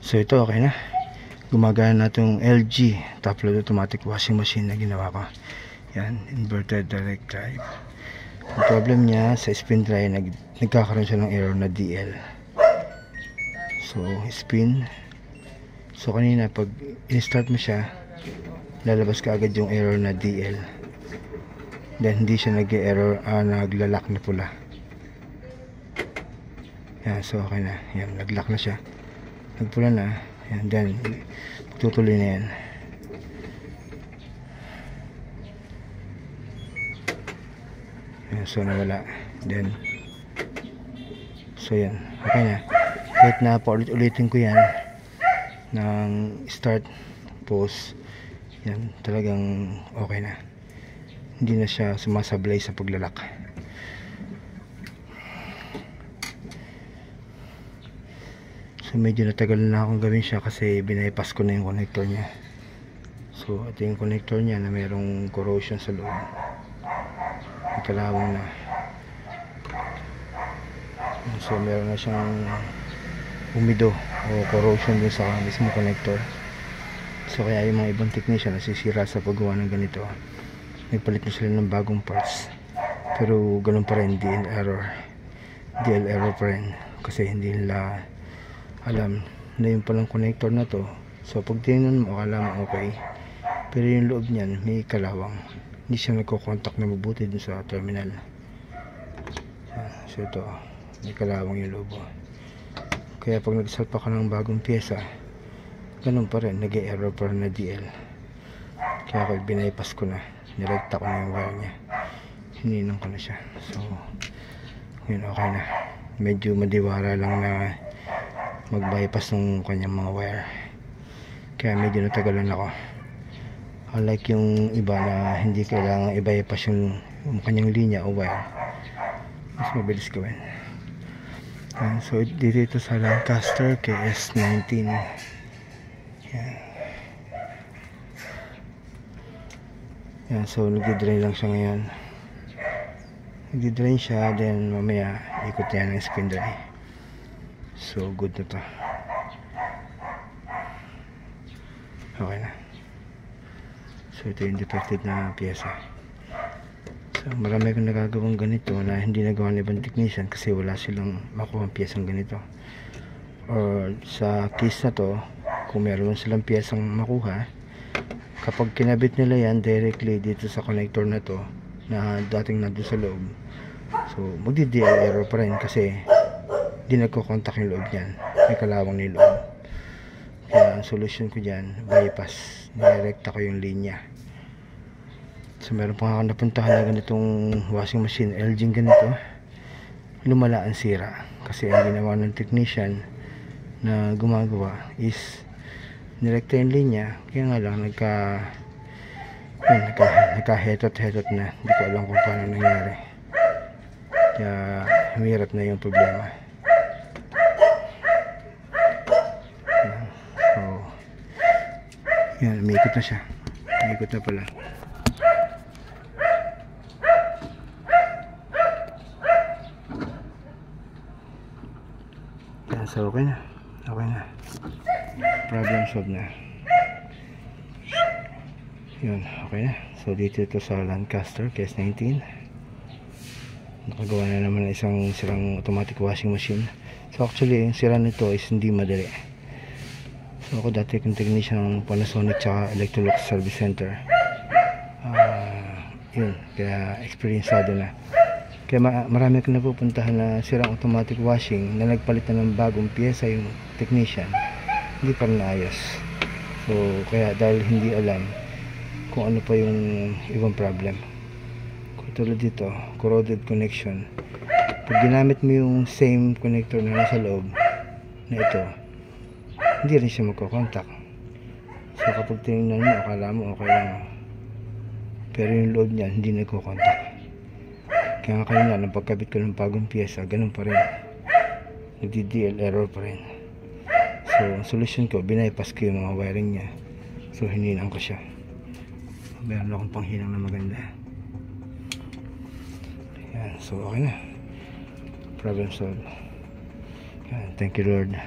So ito okay na. Gumagana na itong LG top load automatic washing machine na ginawa ko. Yan, inverted direct drive. Ang problem niya sa spin drive, nagkakaroon siya ng error na DL. So spin. So kanina pag in-start mo siya, lalabas ka agad yung error na DL. Then hindi siya nag-error, naglalak na pula. Yan, so okay na. Yan, naglock na siya. Nagpula na. Yan, then tutuloy na yan. Yan, so nawala. Then so yan, okay na. Kahit na paulit-ulitin ko yan ng start, pause, yan, talagang okay na. Hindi na siya sumasablay sa paglalak. So medyo natagal na akong gawin siya kasi binaypas ko na yung connector niya. So ito yung connector niya na mayroong corrosion sa loob. Kalawang na. So meron na siyang umido o corrosion dun sa mismo connector. So kaya yung mga ibang technician nasisira sa paggawa ng ganito, nagpalit na sila ng bagong parts, pero ganun pa rin, DL error pa rin, kasi hindi nila alam na yung palang connector na to. So pag tingnan mo, akala mo okay, pero yung loob niyan may kalawang, hindi siya nagko-contact na mabuti dun sa terminal. So ito, may kalawang yung loob. Kaya pag nagsalpa ka ng bagong pyesa, ganun pa rin, nag-error pa rin na DL. Kaya pag binaypas ko na, nirekta ko na yung wire nya, hininang ko na siya. So yun, okay na. Medyo madiwara lang na mag-bypass ng kanyang mga wire, kaya medyo natagalan ako. Unlike yung iba na hindi kailangan i-bypass yung kanyang linya o wire, mas mabilis gawin. So dito ito sa Lancaster KS19. Yan, so nagdi-drain lang siya ngayon. Nagdi-drain siya, then mamaya ikot yan ng spin drive. So good na to. Okay na. So ito yung defective na pyesa. So marami akong nagagawang ganito na hindi nagawa ng ibang technician kasi wala silang makuha ang pyesang ganito. Or sa case na to, kung meron silang pyesang makuha, kapag kinabit nila yan directly dito sa connector na to na dating nandun sa loob, so magdi-DL error pa rin kasi di nagko-contact yung loob yan, may kalawang yung loob. Kaya ang solution ko dyan, bypass, direkta ko yung linya. So meron pa ako napuntahan na ganitong washing machine, LG ganito, lumala ang sira kasi ang ginawa ng technician na gumagawa is nirekta yung linya, kaya nga lang nagka-hetot na, hindi ko alam kung paano nangyari, kaya humirap na yung problema. So yan, umiikot na siya, umiikot na pala. Yan, so okay na, problem solved na. Yun, okay na. So dito ito sa Lancaster KS19, nakagawa na naman isang sirang automatic washing machine. So actually yung sira nito is hindi madali. So ako dati kong technician ng Panasonic tsaka Electrolux Service Center, yun, kaya experiencado na. Kaya marami akong napupuntahan na sirang automatic washing na nagpalit na ng bagong pyesa yung technician, hindi pa rin naayos. So kaya dahil hindi alam kung ano pa yung ibang problem, tulad dito, corroded connection, pag ginamit mo yung same connector na nasa loob na ito, hindi rin siya magkocontact. So kapag tingnan mo, akala mo okay lang, pero yung loob niya hindi nagkocontact. Kaya nga kanina nang pagkabit ko ng bagong pyesa, ganun pa rin, nagdi-DL error pa rin. So ang solution ko, binaypas ko yung mga wiring niya, so hininang ko siya. Meron akong panghinang na maganda. Yan, so okay na, problem solved. Yan, thank you Lord.